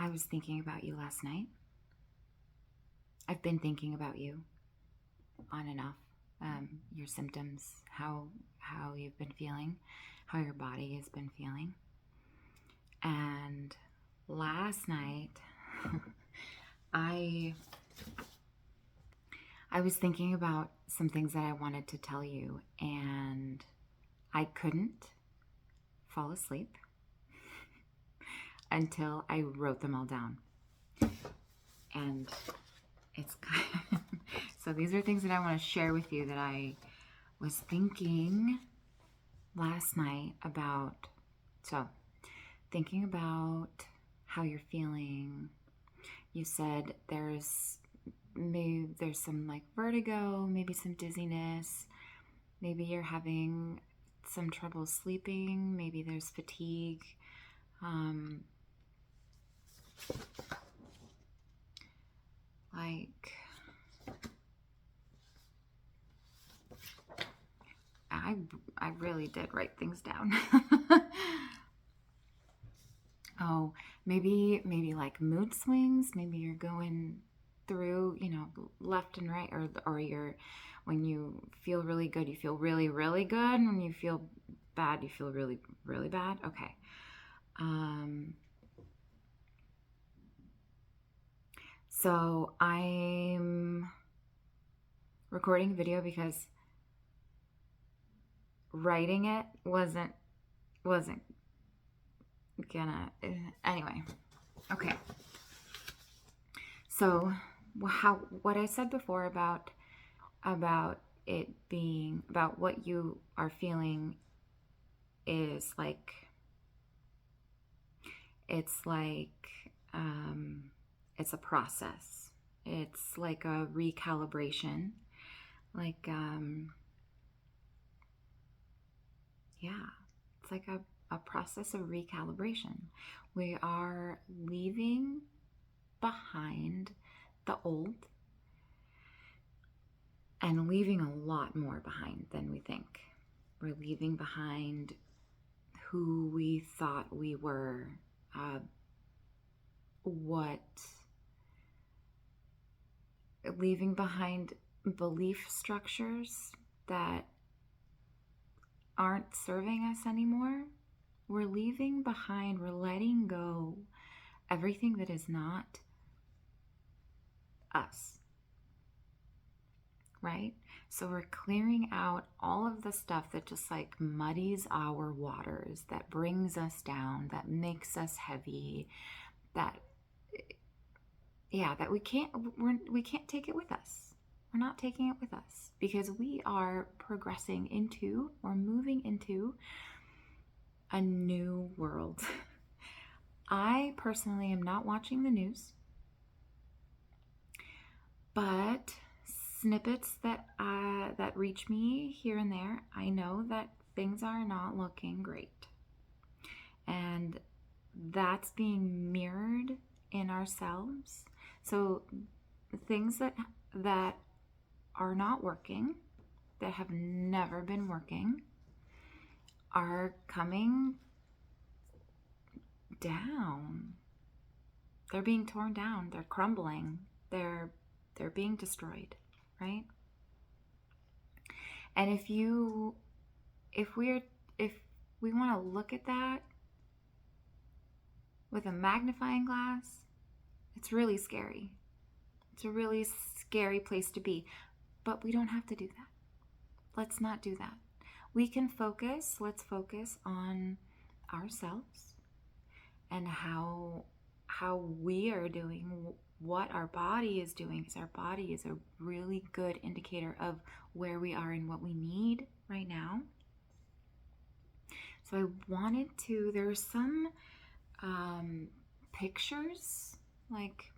I was thinking about you last night. I've been thinking about you on and off. Your symptoms, how you've been feeling, how your body has been feeling. And last night, I was thinking about some things that I wanted to tell you, and I couldn't fall asleep until I wrote them all down. And it's so these are things that I want to share with you that I was thinking last night about. So, thinking about how you're feeling. You said there's some like vertigo, maybe some dizziness, maybe you're having some trouble sleeping, maybe there's fatigue. I really did write things down. Oh, maybe like mood swings. Maybe you're going through, left and right, or when you feel really good, you feel really, really good. When you feel bad, you feel really, really bad. Okay. So I'm recording a video because writing it wasn't gonna, anyway. Okay. So what I said before about it being about what you are feeling is like, it's a process. It's like a recalibration, like it's like a process of recalibration. We are leaving behind the old and leaving a lot more behind than we think. We're leaving behind who we thought we were, leaving behind belief structures that aren't serving us anymore. We're leaving behind, we're letting go everything that is not us, right? So we're clearing out all of the stuff that just like muddies our waters, that brings us down, that makes us heavy, that we can't take it with us. We're not taking it with us because we are progressing into or moving into a new world. I personally am not watching the news, but snippets that reach me here and there, I know that things are not looking great, and that's being mirrored in ourselves. So things that are not working, that have never been working, are coming down. They're being torn down. They're crumbling. They're being destroyed, right? And if we want to look at that with a magnifying glass, it's really scary. It's a really scary place to be. But we don't have to do that. Let's not do that. We can focus. Let's focus on ourselves and how we are doing, what our body is doing, because our body is a really good indicator of where we are and what we need right now. So I wanted to, there were some pictures, like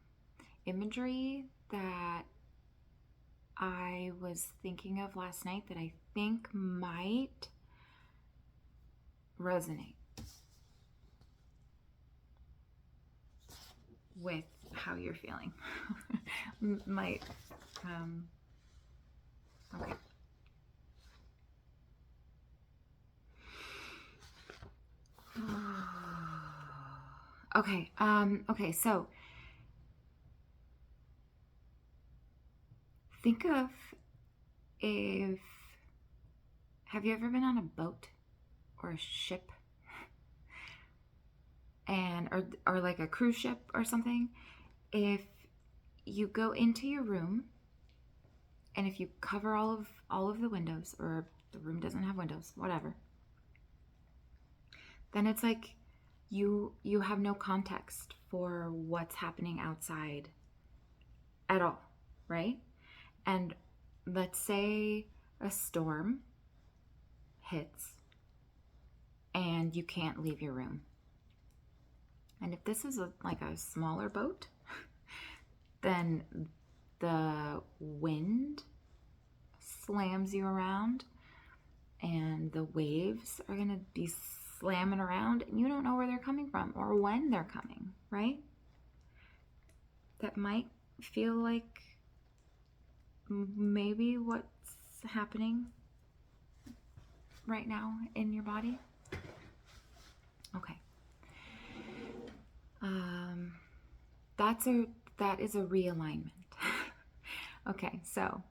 imagery that I was thinking of last night that I think might resonate with how you're feeling. Okay. Okay, so think of if, have you ever been on a boat or a ship and or like a cruise ship or something? If you go into your room and if you cover all of the windows, or the room doesn't have windows, whatever, then it's like you have no context for what's happening outside at all, right? And let's say a storm hits and you can't leave your room. And if this is like a smaller boat, then the wind slams you around and the waves are going to be slamming around and you don't know where they're coming from or when they're coming, right? That might feel like maybe what's happening right now in your body. Okay. That is a realignment. Okay, so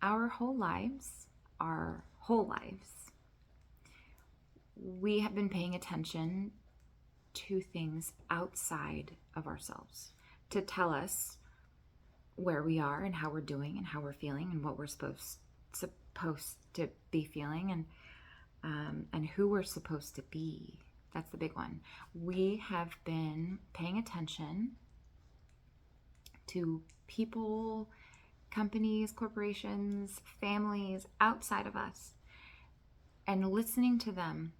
our whole lives, we have been paying attention to things outside of ourselves to tell us where we are and how we're doing and how we're feeling and what we're supposed to be feeling and who we're supposed to be. That's the big one. We have been paying attention to people, companies, corporations, families outside of us, and listening to them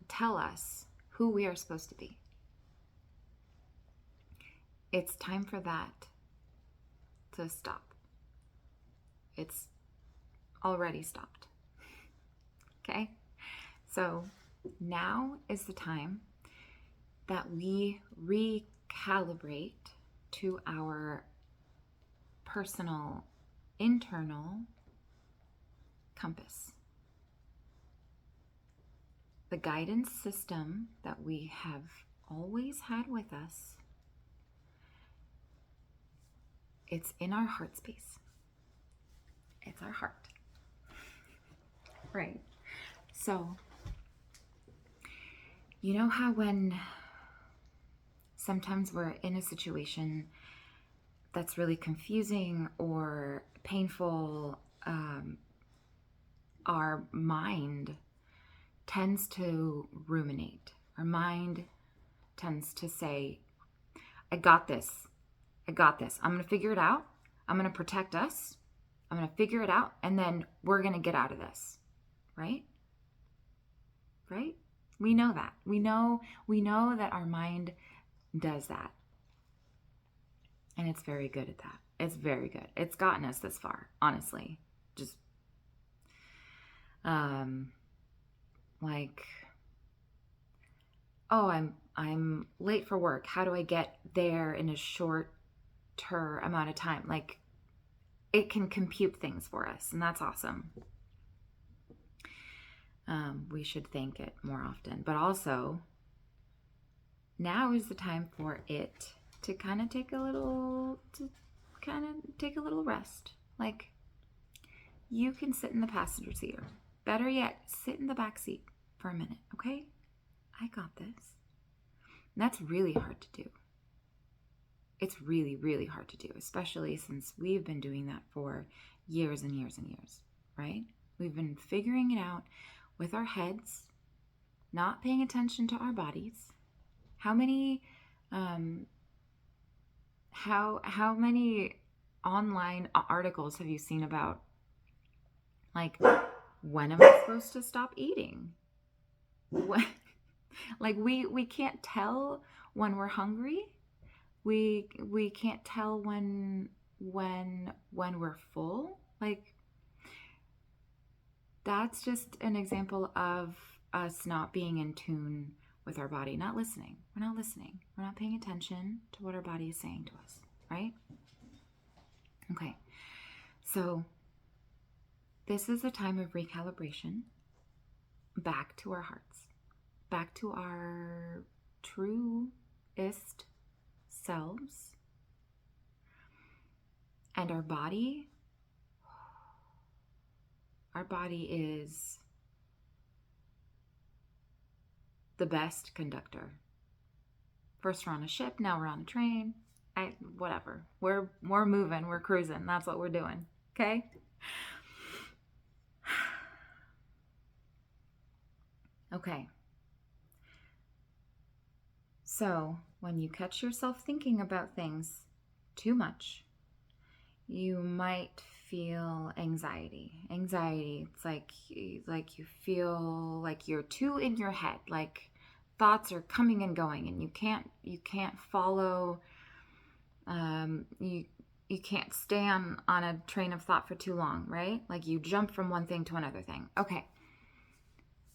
tell us who we are supposed to be. It's time for that to stop. It's already stopped. Okay? So now is the time that we recalibrate to our personal, internal compass. The guidance system that we have always had with us, it's in our heart space. It's our heart. Right. So, you know how when sometimes we're in a situation that's really confusing or painful, our mind tends to ruminate. Our mind tends to say, I got this. I'm going to figure it out. I'm going to protect us. I'm going to figure it out. And then we're going to get out of this. Right? Right? We know that. We know that our mind does that. And it's very good at that. It's very good. It's gotten us this far, honestly. Just like, oh, I'm late for work. How do I get there in a shorter amount of time? Like, it can compute things for us, and that's awesome. We should thank it more often. But also, now is the time for it to kind of take a little rest. Like, you can sit in the passenger seat, or better yet, sit in the back seat for a minute, okay? I got this. And that's really hard to do. It's really, really hard to do, especially since we've been doing that for years and years and years, right? We've been figuring it out with our heads, not paying attention to our bodies. How many online articles have you seen about, like, when am I supposed to stop eating? What? Like, we can't tell when we're hungry. We can't tell when we're full. Like, that's just an example of us not being in tune with our body, not listening. We're not listening. We're not paying attention to what our body is saying to us, right? Okay. So this is a time of recalibration back to our hearts, back to our true selves. And our body is the best conductor. First we're on a ship, now we're on a train. Whatever. We're moving, we're cruising. That's what we're doing. Okay? Okay. So, when you catch yourself thinking about things too much, you might feel anxiety. It's like you feel like you're too in your head, like thoughts are coming and going, and you can't follow. You can't stay on a train of thought for too long, right? Like you jump from one thing to another thing. Okay.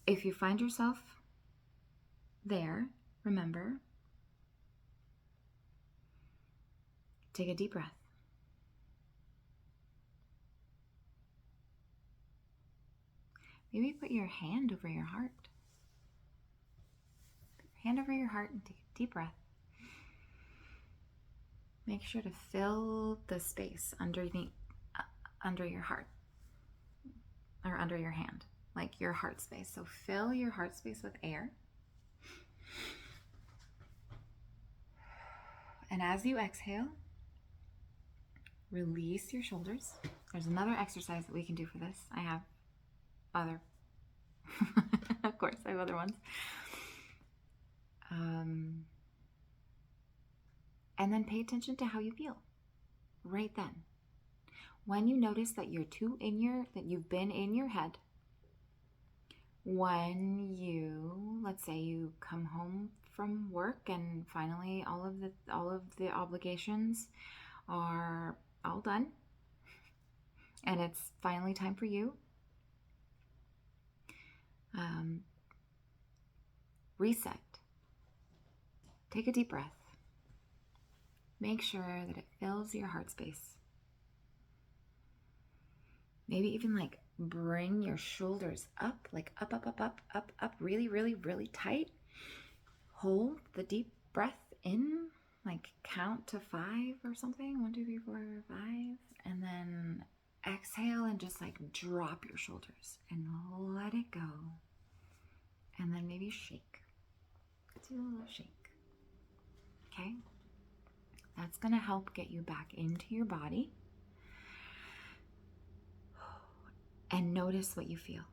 If you find yourself there, remember, take a deep breath. Maybe put your hand over your heart. Put your hand over your heart and take a deep breath. Make sure to fill the space under your heart, or under your hand, like your heart space. So fill your heart space with air. And as you exhale, release your shoulders. There's another exercise that we can do for this. I have other, of course, I have other ones. And then pay attention to how you feel right then. When you notice that you're that you've been in your head, when let's say you come home from work and finally all of the obligations are all done, and it's finally time for you, reset. Take a deep breath. Make sure that it fills your heart space. Maybe even like bring your shoulders up, like up, really, really, really tight. Hold the deep breath in, like count to 5 or something. 1, 2, 3, 4, 5. And then exhale and just like drop your shoulders and let it go. And then maybe shake. Do a little shake. Okay? That's going to help get you back into your body. And notice what you feel.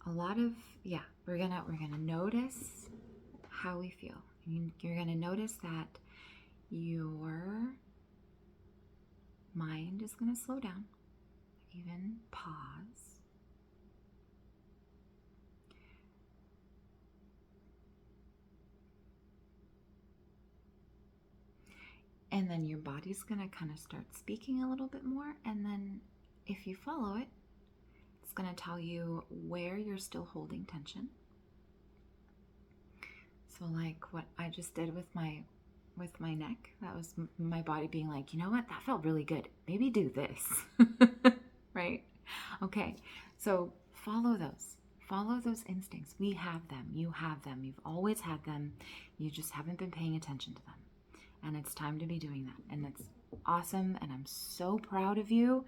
We're gonna notice how we feel. You're gonna notice that your mind is gonna slow down. Even pause. And then your body's gonna kind of start speaking a little bit more. And then if you follow it, it's going to tell you where you're still holding tension. So like what I just did with my neck, that was my body being like, you know what, that felt really good. Maybe do this, right? Okay, so follow those instincts. We have them, you have them, you've always had them. You just haven't been paying attention to them. And it's time to be doing that. And it's awesome. And I'm so proud of you.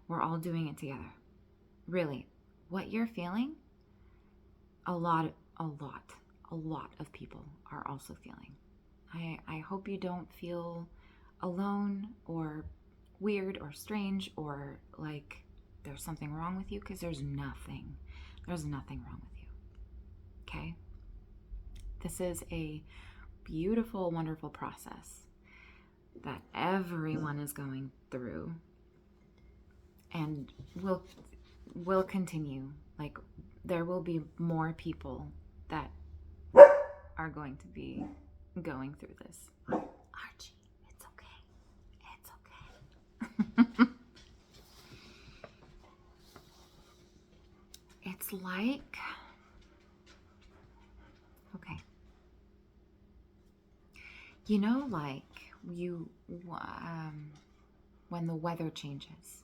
We're all doing it together. Really, what you're feeling, a lot of people are also feeling. I hope you don't feel alone or weird or strange or like there's something wrong with you, because there's nothing wrong with you. Okay? This is a beautiful, wonderful process that everyone is going through and will continue. Like, there will be more people that are going to be going through this. Archie, it's okay. It's like, okay. You know, like when the weather changes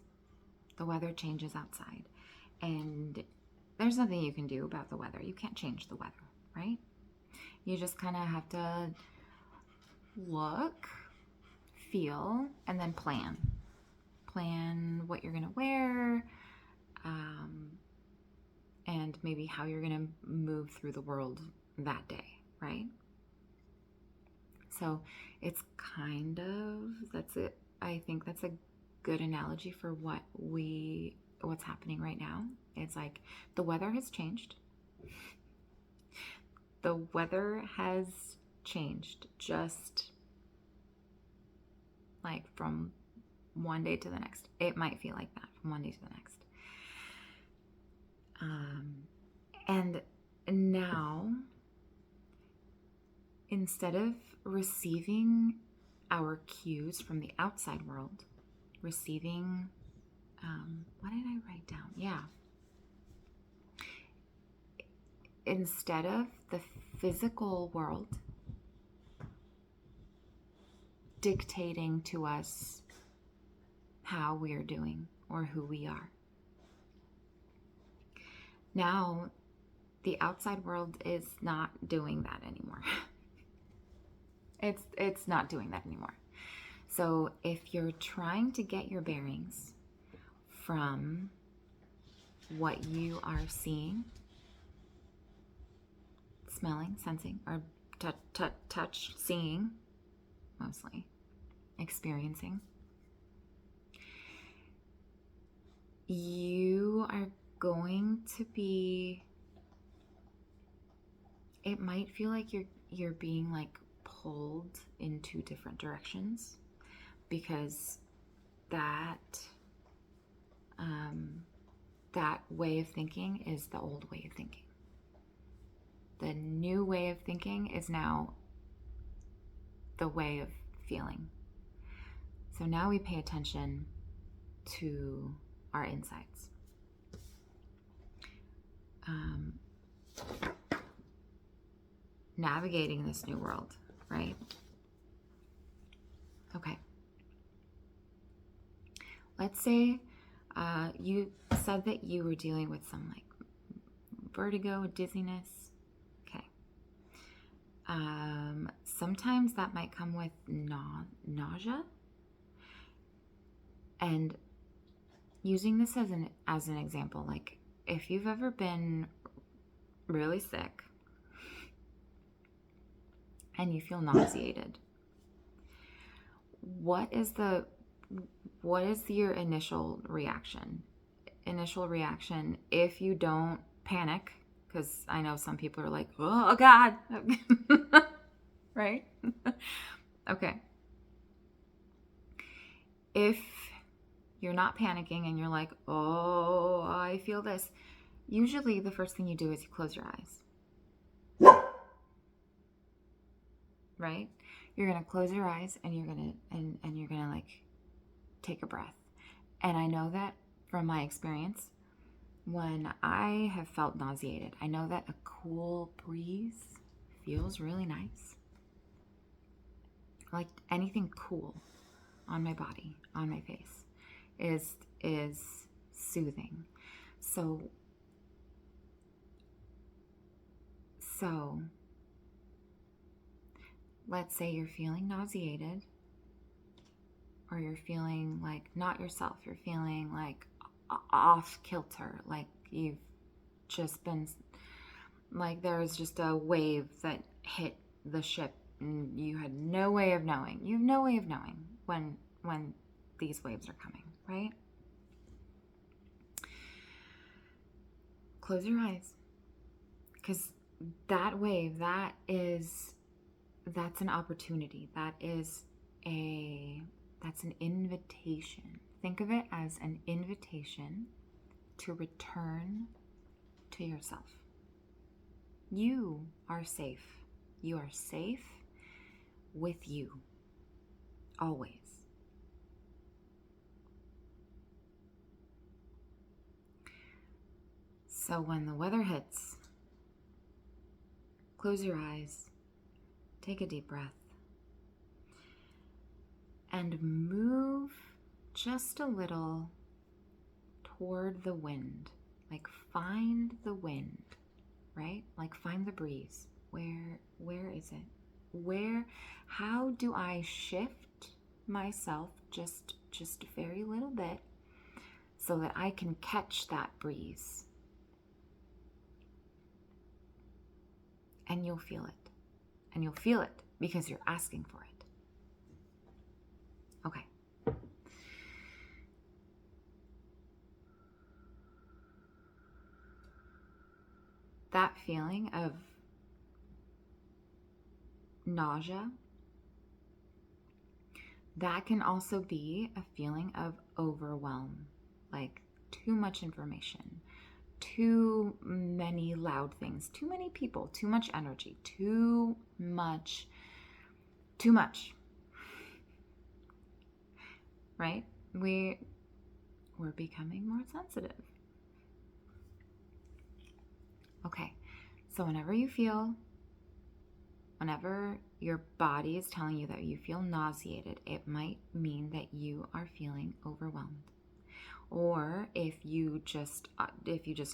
outside, and there's nothing you can do about the weather. You can't change the weather, right? You just kind of have to look, feel, and then plan. Plan what you're going to wear, and maybe how you're going to move through the world that day, right? So it's kind of, that's it. I think that's a good analogy for what's happening right now. It's like the weather has changed. The weather has changed just like from one day to the next. It might feel like that from one day to the next. And now, instead of receiving our cues from the outside world, receiving, what did I write down? Yeah. Instead of the physical world dictating to us how we are doing or who we are, now the outside world is not doing that anymore. It's not doing that anymore. So if you're trying to get your bearings from what you are seeing, smelling, sensing, or touch, seeing, mostly, experiencing, you are going to be, it might feel like you're being like pulled in two different directions, because that way of thinking is the old way of thinking. The new way of thinking is now the way of feeling. So now we pay attention to our insides. Navigating this new world, right? Okay. Let's say you said that you were dealing with some like vertigo, dizziness. Okay. Sometimes that might come with nausea. And using this as an example, like if you've ever been really sick and you feel nauseated, what is your initial reaction? Initial reaction, if you don't panic, because I know some people are like, oh God, right? Okay. If you're not panicking and you're like, oh, I feel this, usually the first thing you do is you close your eyes. Right? You're going to close your eyes and you're going to like take a breath. And I know that from my experience, when I have felt nauseated, I know that a cool breeze feels really nice. Like anything cool on my body, on my face is soothing. So let's say you're feeling nauseated, or you're feeling like not yourself, you're feeling like off kilter, like you've just been, like there's just a wave that hit the ship and you had no way of knowing. You have no way of knowing when these waves are coming, right? Close your eyes, because that wave, that's an opportunity. That's an invitation. Think of it as an invitation to return to yourself. You are safe. You are safe with you, always. So when the weather hits, close your eyes, take a deep breath, and move just a little toward the wind. Like find the wind, right? Like find the breeze. Where is it? how do I shift myself just a very little bit so that I can catch that breeze? And you'll feel it. And you'll feel it because you're asking for it. Okay. That feeling of nausea, that can also be a feeling of overwhelm, like too much information, too many loud things, too many people, too much energy, too much, right? We're becoming more sensitive. Okay, so whenever your body is telling you that you feel nauseated, it might mean that you are feeling overwhelmed. Or if you just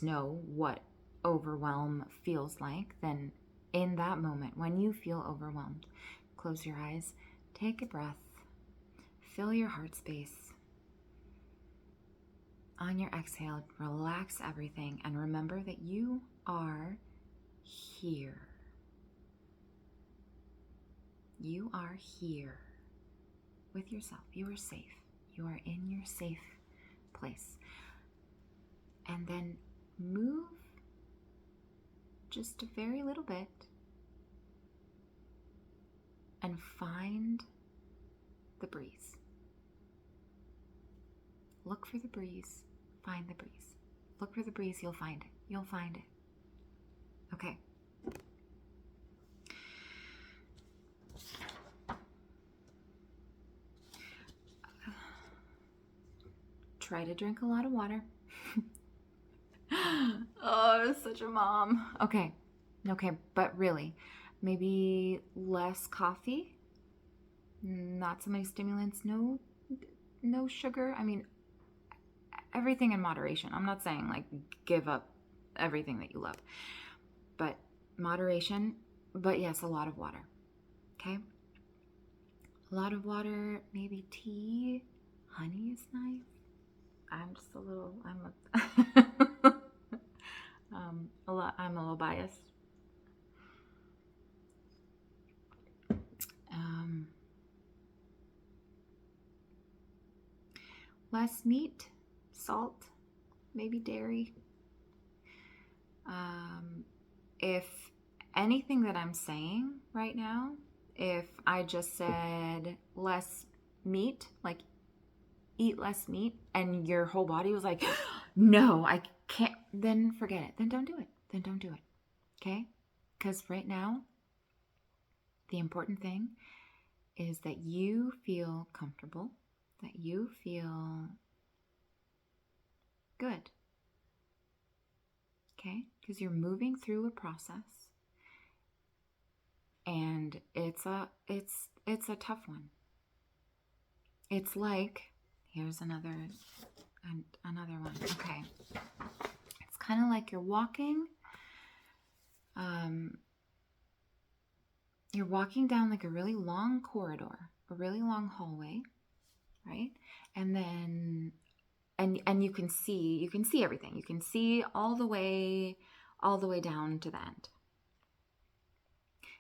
know what overwhelm feels like, then in that moment, when you feel overwhelmed, close your eyes, take a breath, fill your heart space. On your exhale, relax everything, and remember that you are here. You are here with yourself. You are safe. You are in your safe place. And then move just a very little bit and find the breeze. Look for the breeze. Find the breeze. Look for the breeze. You'll find it. You'll find it. Okay. Try to drink a lot of water. Oh, I was such a mom. Okay, but really, maybe less coffee, not so many stimulants, no sugar. I mean, everything in moderation. I'm not saying like give up everything that you love, but moderation. But yes, a lot of water. Okay, a lot of water. Maybe tea, honey is nice. I'm a little biased. Less meat, salt, maybe dairy. If anything that I'm saying right now, if I just said less meat, like eat less meat, and your whole body was like, no, I can't, then forget it. Then don't do it. Okay? Because right now, the important thing is that you feel comfortable, that you feel good. Okay? Because you're moving through a process, and it's a tough one. It's like, here's another one. Okay. It's kind of like you're walking down like a really long corridor, a really long hallway, right? And then and you can see everything. You can see all the way down to the end.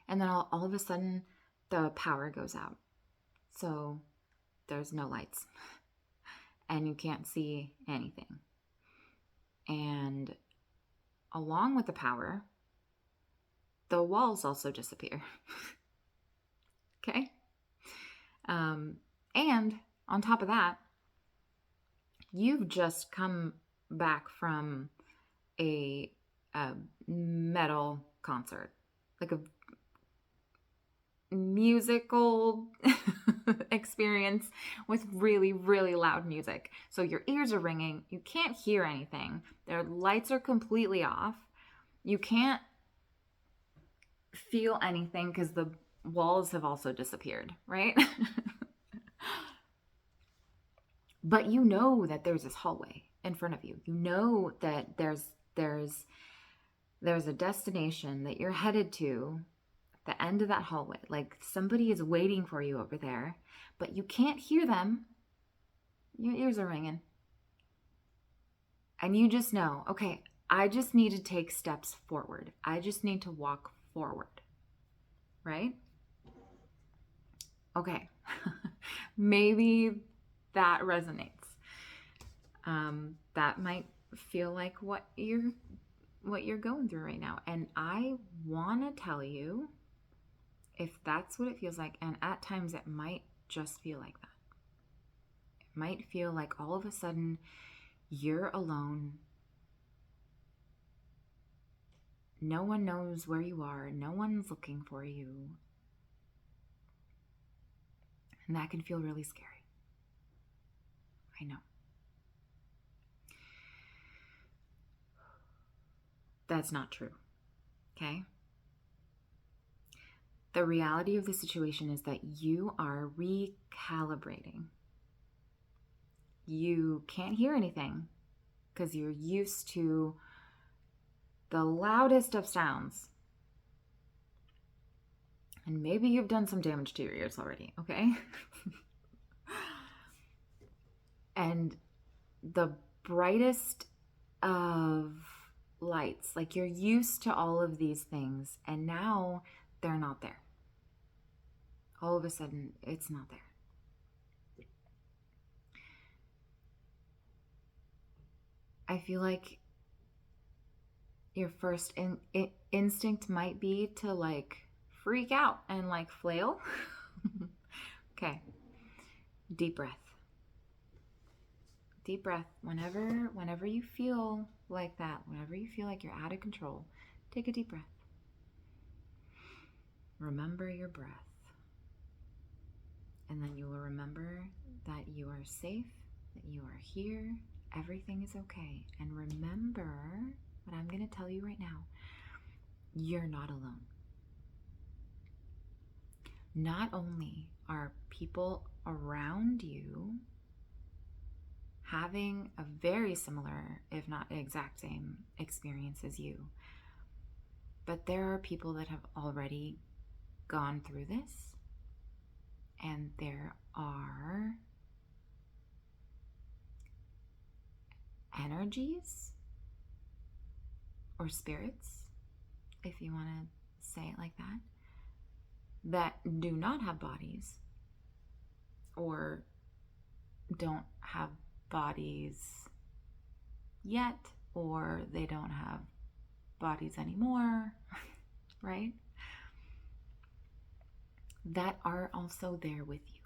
And then all of a sudden the power goes out. So there's no lights. And you can't see anything. And along with the power, the walls also disappear. Okay? And on top of that, you've just come back from a metal concert, like a musical experience with really, really loud music. So your ears are ringing. You can't hear anything. Their lights are completely off. You can't feel anything because the walls have also disappeared, right? But you know that there's this hallway in front of you. You know that there's a destination that you're headed to the end of that hallway. Like somebody is waiting for you over there, but you can't hear them. Your ears are ringing. And you just know, okay, I just need to take steps forward. I just need to walk forward, right? Okay, maybe that resonates. That might feel like what you're going through right now. And I want to tell you, if that's what it feels like, and at times it might just feel like that. It might feel like all of a sudden you're alone. No one knows where you are. No one's looking for you. And that can feel really scary. I know. That's not true. Okay? The reality of the situation is that you are recalibrating. You can't hear anything because you're used to the loudest of sounds. And maybe you've done some damage to your ears already, okay? And the brightest of lights, like you're used to all of these things, and now they're not there. All of a sudden, it's not there. I feel like your first instinct might be to like freak out and like flail. Okay. Deep breath. Deep breath. Whenever you feel like that, whenever you feel like you're out of control, take a deep breath. Remember your breath. And then you will remember that you are safe, that you are here, everything is okay. And remember what I'm going to tell you right now. You're not alone. Not only are people around you having a very similar, if not exact same experience as you, but there are people that have already gone through this, and there are energies or spirits, if you want to say it like that, that do not have bodies or don't have bodies yet, or they don't have bodies anymore, right? That are also there with you.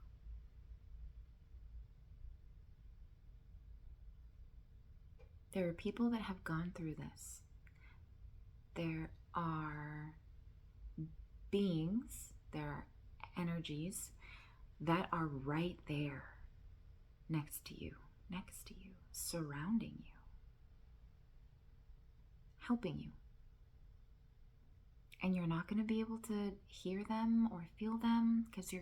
There are people that have gone through this. There are beings, there are energies that are right there next to you, surrounding you, helping you. And you're not going to be able to hear them or feel them because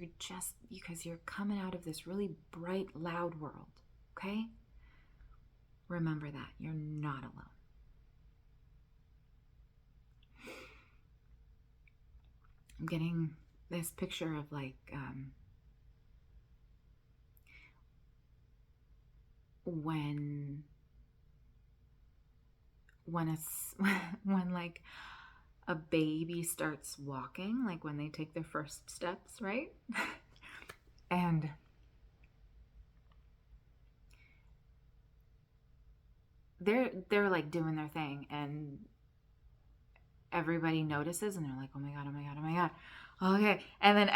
you're coming out of this really bright, loud world, okay? Remember that. You're not alone. I'm getting this picture of like when like a baby starts walking, like when they take their first steps, right? And they're like doing their thing, and everybody notices, and they're like, oh my god, oh my god, oh my god, okay. And then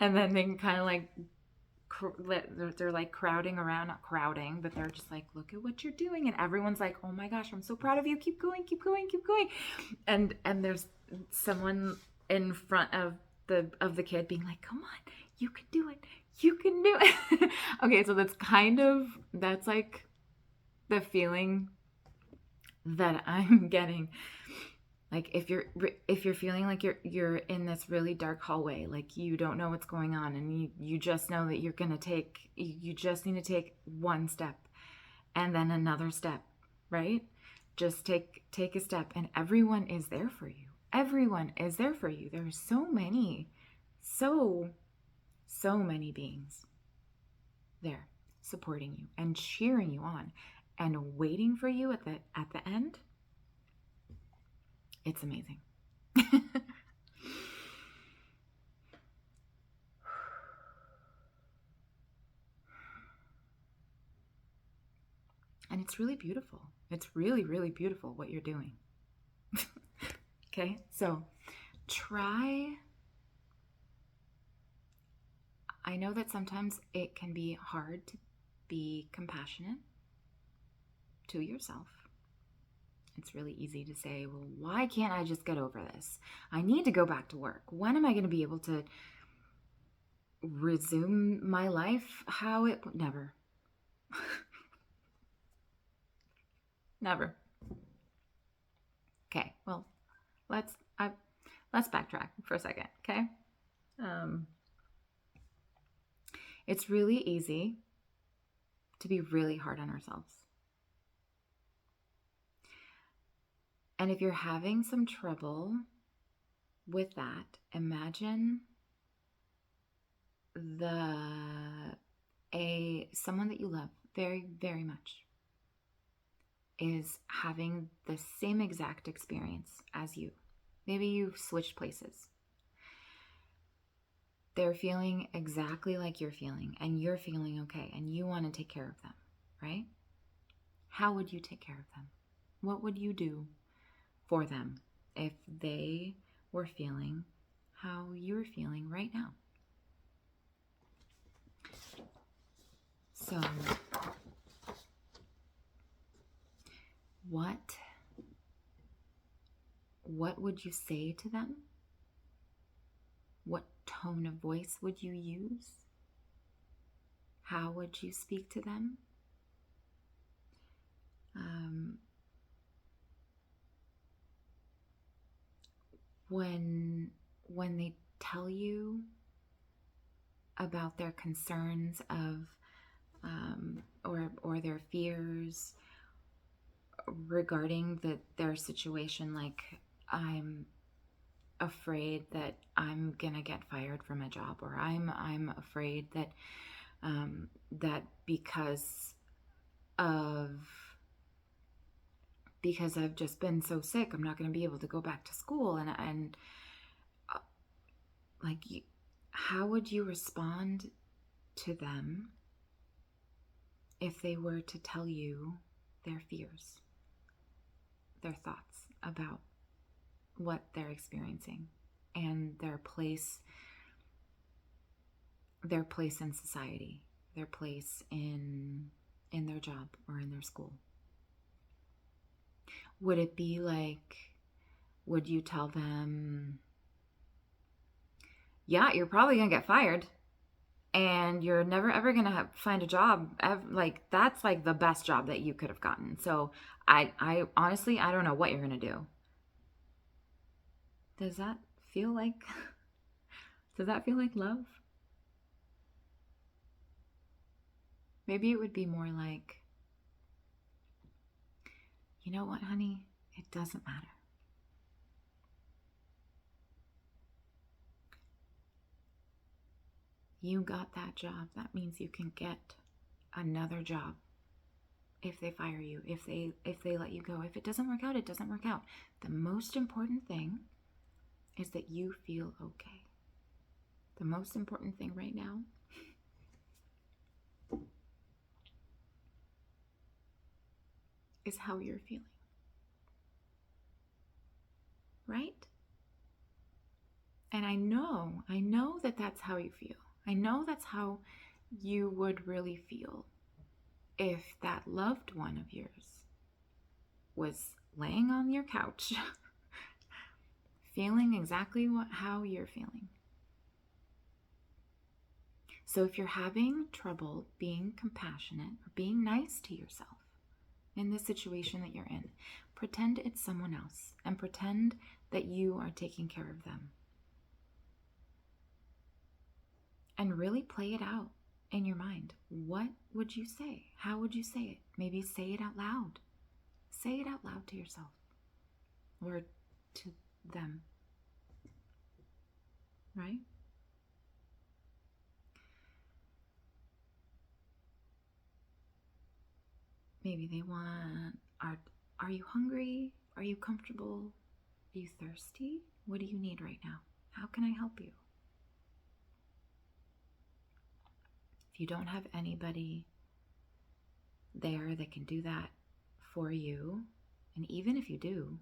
and then they can kind of like they're like crowding around, not crowding, but they're just like, look at what you're doing, and everyone's like, oh my gosh, I'm so proud of you, keep going, keep going, keep going. And there's someone in front of the kid being like, come on, you can do it, you can do it. Okay, so that's like the feeling that I'm getting. Like if you're feeling like you're in this really dark hallway, like you don't know what's going on, and you just know that you just need to take one step and then another step, right? Just take a step, and everyone is there for you. Everyone is there for you. There are so many beings there supporting you and cheering you on and waiting for you at the end. It's amazing. And it's really beautiful. It's really, really beautiful what you're doing. Okay, so try. I know that sometimes it can be hard to be compassionate to yourself. It's really easy to say, well, why can't I just get over this? I need to go back to work. When am I going to be able to resume my life? Never. Never. Okay, well, let's backtrack for a second, okay? It's really easy to be really hard on ourselves. And if you're having some trouble with that, imagine someone that you love very, very much is having the same exact experience as you. Maybe you've switched places. They're feeling exactly like you're feeling, and you're feeling okay, and you want to take care of them, right? How would you take care of them? What would you do for them if they were feeling how you're feeling right now? So, what would you say to them? What tone of voice would you use? How would you speak to them? When they tell you about their concerns or their fears regarding their situation, like, I'm afraid that I'm gonna get fired from a job, or I'm afraid that because I've just been so sick, I'm not going to be able to go back to school. And how would you respond to them if they were to tell you their fears, their thoughts about what they're experiencing and their place in society, their place in their job or in their school? Would it be like, would you tell them, yeah, you're probably going to get fired and you're never ever going to find a job? Like, that's like the best job that you could have gotten. So I honestly, I don't know what you're going to do. Does that feel like love? Maybe it would be more like, you know what, honey? It doesn't matter. You got that job. That means you can get another job if they fire you, if they let you go. If it doesn't work out, it doesn't work out. The most important thing is that you feel okay. The most important thing right now is how you're feeling. Right? And I know that that's how you feel. I know that's how you would really feel if that loved one of yours was laying on your couch feeling exactly how you're feeling. So if you're having trouble being compassionate or being nice to yourself in the situation that you're in, pretend it's someone else and pretend that you are taking care of them. And really play it out in your mind. What would you say? How would you say it? Maybe say it out loud. Say it out loud to yourself or to them, right? Maybe they want, are you hungry? Are you comfortable? Are you thirsty? What do you need right now? How can I help you? If you don't have anybody there that can do that for you, and even if you do,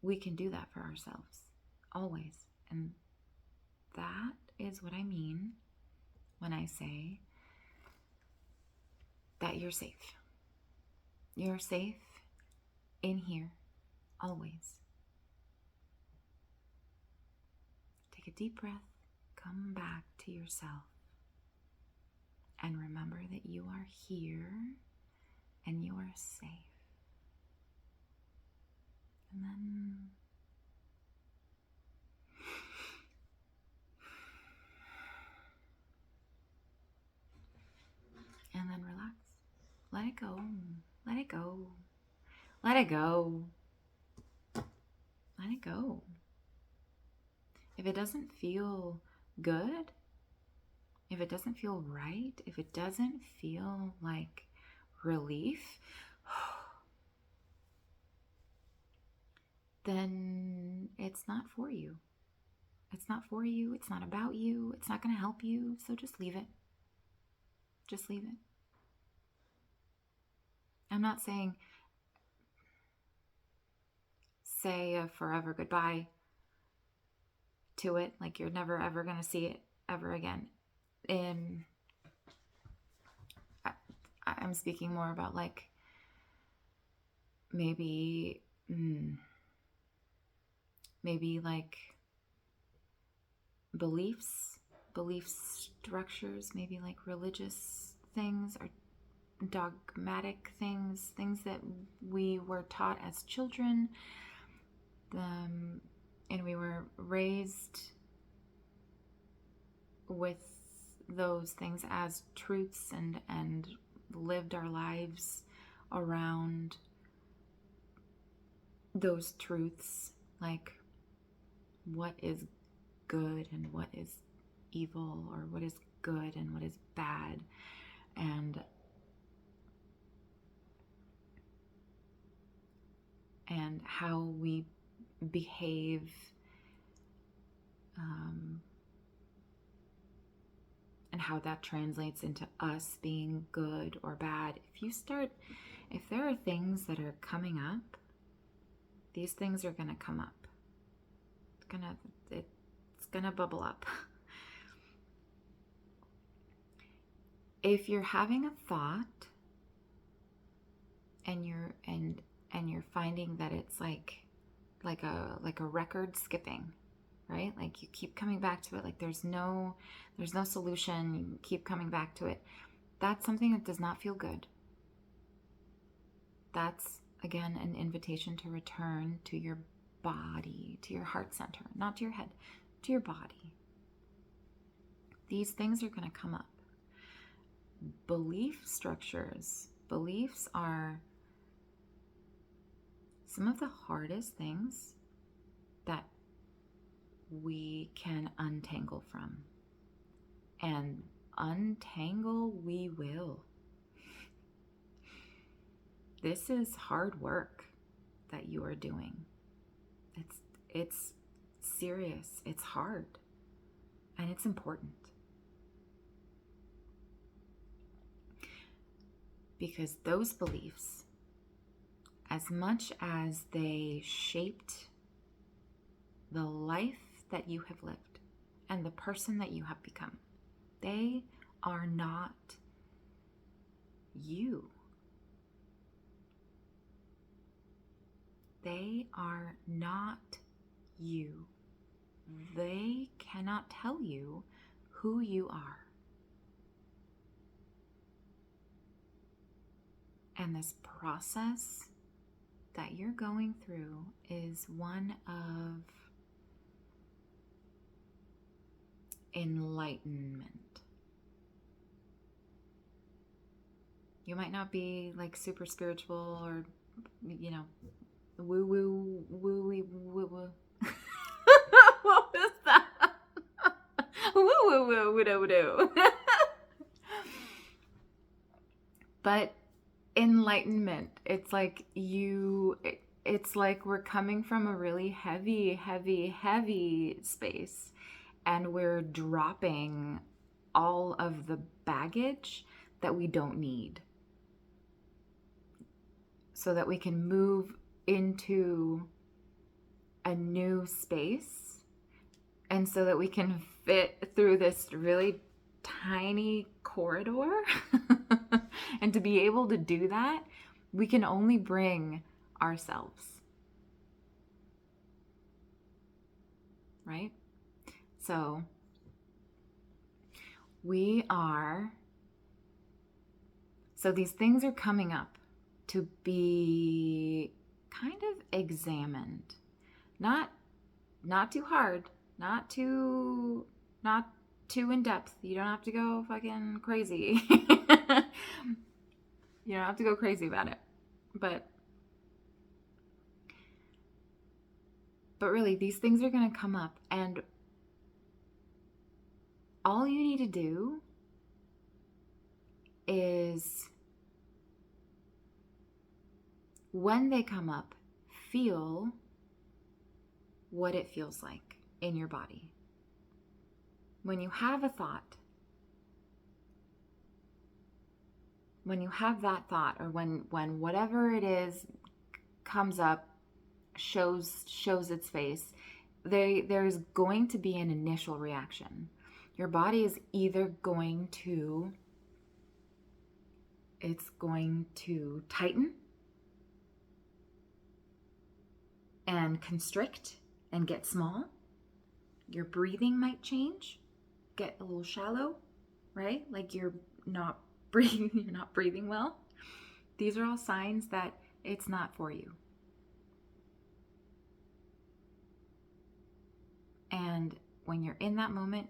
we can do that for ourselves, always. And that is what I mean when I say that you're safe. You're safe in here, always. Take a deep breath, come back to yourself, and remember that you are here and you are safe. And then relax. Let it go. Let it go. Let it go. Let it go. If it doesn't feel good, if it doesn't feel right, if it doesn't feel like relief, then it's not for you. It's not for you. It's not about you. It's not going to help you. So just leave it. Just leave it. I'm not saying say a forever goodbye to it, like you're never ever going to see it ever again. I'm speaking more about like maybe like belief structures, maybe like religious things or dogmatic things that we were taught as children, and we were raised with those things as truths and lived our lives around those truths, like what is good and what is evil, or what is good and what is bad, and how we behave and how that translates into us being good or bad. If there are things that are coming up, these things are going to come up. It's going to bubble up. If you're having a thought and you're finding that it's like a record skipping, right? Like you keep coming back to it, like there's no solution, you keep coming back to it. That's something that does not feel good. That's, again, an invitation to return to your body, to your heart center, not to your head, to your body. These things are going to come up. Belief structures. Beliefs are some of the hardest things that we can untangle from. And untangle we will. This is hard work that you are doing. It's serious, it's hard, and it's important. Because those beliefs, as much as they shaped the life that you have lived and the person that you have become, they are not you. They are not you. They cannot tell you who you are. And this process that you're going through is one of enlightenment. You might not be like super spiritual or, woo woo woo woo woo woo. What was that? Woo woo woo woo doo doo. But enlightenment, it's like it's like we're coming from a really heavy space, and we're dropping all of the baggage that we don't need, so that we can move into a new space, and so that we can fit through this really tiny corridor. And to be able to do that, we can only bring ourselves, right? So these things are coming up to be kind of examined. Not too hard, not too in depth. You don't have to go fucking crazy. You don't have to go crazy about it. But really, these things are going to come up, and all you need to do is, when they come up, feel what it feels like in your body. When you have a thought, when you have that thought, or when whatever it is comes up, shows its face, there's going to be an initial reaction. Your body is either going to tighten and constrict and get small. Your breathing might change, get a little shallow, right? Like you're not breathing well. These are all signs that it's not for you. And when you're in that moment,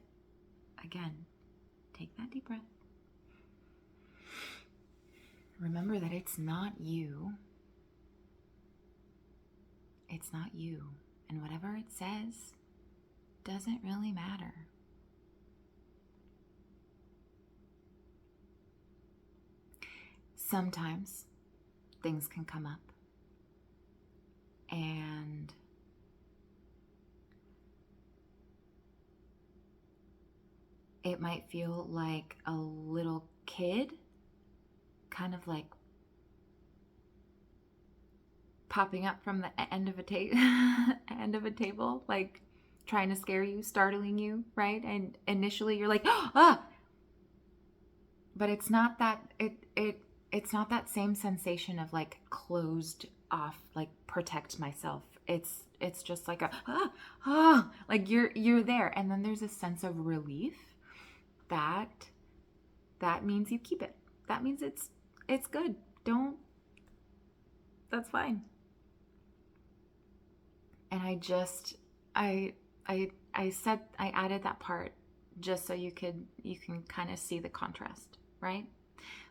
again, take that deep breath. Remember that it's not you. It's not you. And whatever it says doesn't really matter. Sometimes things can come up, and it might feel like a little kid kind of like popping up from the end of a table, like trying to scare you, startling you, right? And initially you're like, ah! But it's not that it's not that same sensation of like closed off, like protect myself. It's just like like you're there, and then there's a sense of relief that means you keep it. That means it's good. That's fine. And I added that part just so you can kind of see the contrast, right?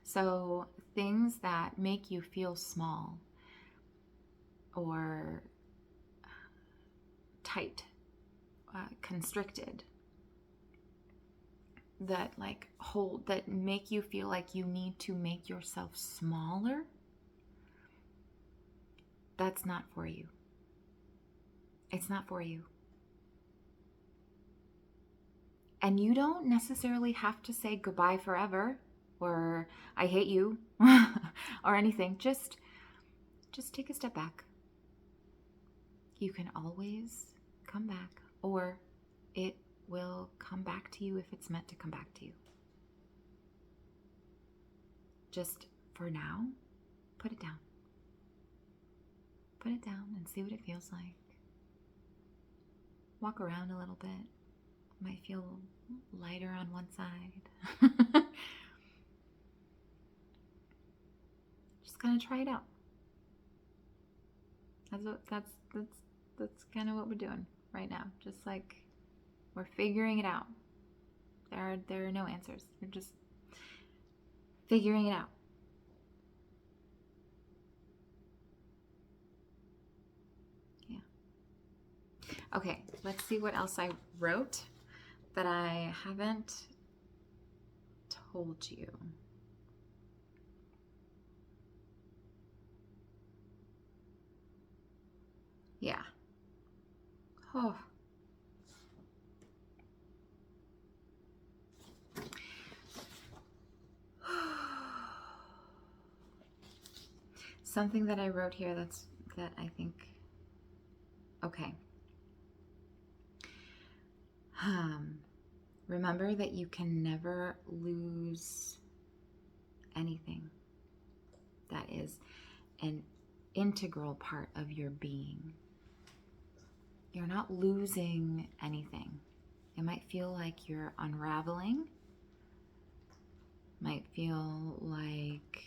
So things that make you feel small or tight, constricted, that make you feel like you need to make yourself smaller, that's not for you. It's not for you. And you don't necessarily have to say goodbye forever, or I hate you, or anything. Just take a step back. You can always come back, or it will come back to you if it's meant to come back to you. Just for now, put it down. Put it down and see what it feels like. Walk around a little bit. Might feel lighter on one side. Just kind of try it out. That's kind of what we're doing right now. Just like we're figuring it out. There are no answers. We're just figuring it out. Okay, let's see what else I wrote that I haven't told you. Yeah. Oh. Something that I wrote here that I think, okay. Remember that you can never lose anything that is an integral part of your being. You're not losing anything. It might feel like you're unraveling, might feel like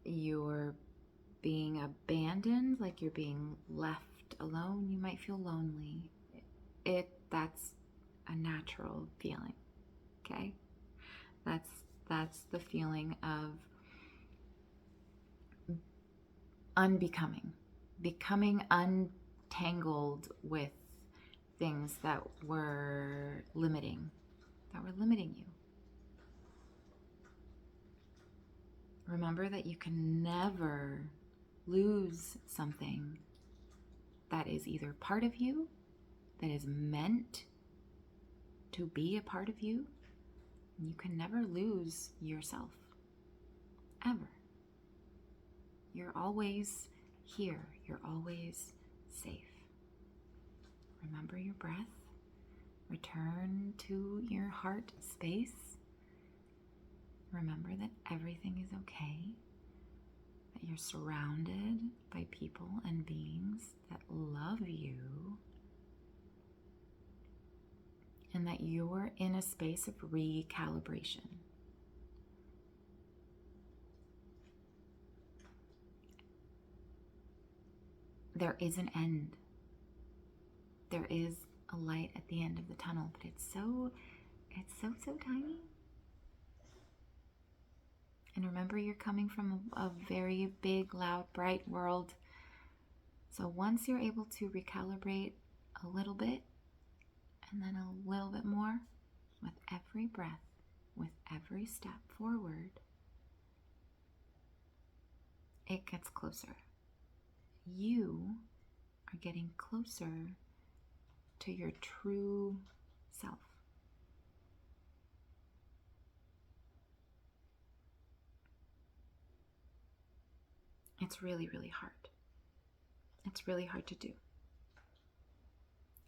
you're being abandoned, like you're being left alone. You might feel lonely. That's a natural feeling. Okay? That's the feeling of becoming untangled with things that were limiting you. Remember that you can never lose something that is either part of you, that is meant to be a part of you. You can never lose yourself, ever. You're always here. You're always safe. Remember your breath. Return to your heart space. Remember that everything is okay, that you're surrounded by people and beings that love you, and that you're in a space of recalibration. There is an end. There is a light at the end of the tunnel, but it's so tiny. And remember, you're coming from a very big, loud, bright world. So once you're able to recalibrate a little bit, and then a little bit more, with every breath, with every step forward, it gets closer. You are getting closer to your true self. It's really, really hard. It's really hard to do.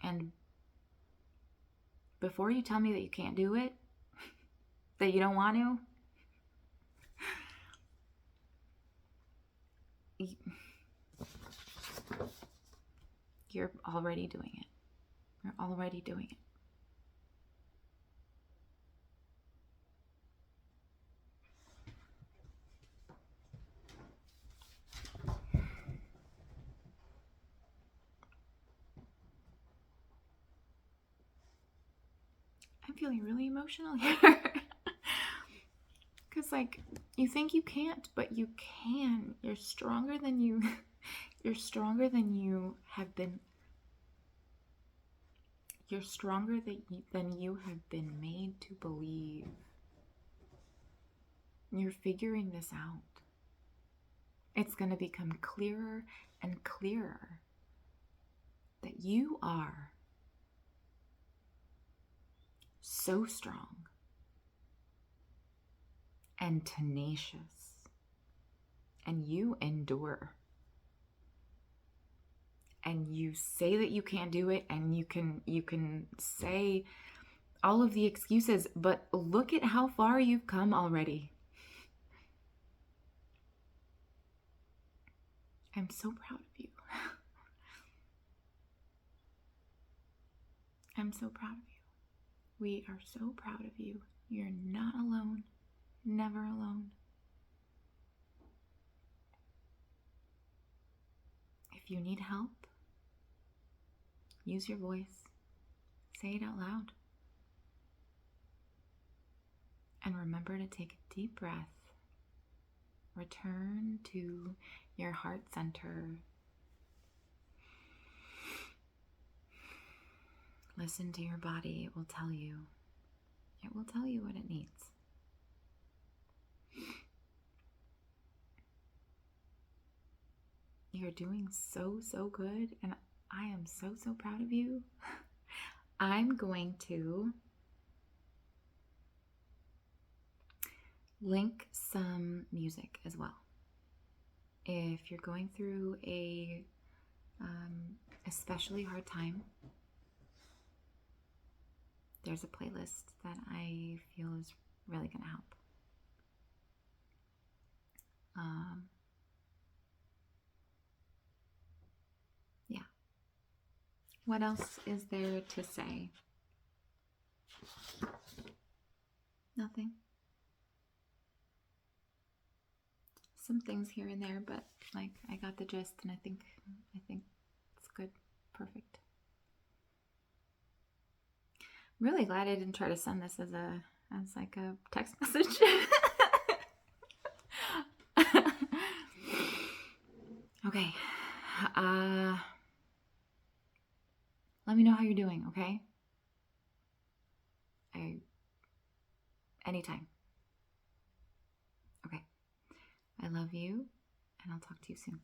And before you tell me that you can't do it, that you don't want to, you're already doing it. You're already doing it. I'm feeling really emotional here. Because, you think you can't, but you can. You're stronger than you have been. You're stronger than you have been made to believe. You're figuring this out. It's going to become clearer and clearer that you are so strong and tenacious, and you endure. And you say that you can't do it, and you can say all of the excuses, but look at how far you've come already. I'm so proud of you. I'm so proud of you. We are so proud of you. You're not alone. Never alone. If you need help, use your voice. Say it out loud. And remember to take a deep breath return to your heart center. Listen to your body. It will tell you. It will tell you what it needs. You're doing so good, and I am so proud of you. I'm going to link some music as well. If you're going through a especially hard time, there's a playlist that I feel is really going to help. Yeah. What else is there to say? Nothing. Some things here and there, but like I got the gist, and I think it's good. Perfect. I'm really glad I didn't try to send this as like a text message. Okay. Let me know how you're doing, okay? Anytime. Okay. I love you, and I'll talk to you soon.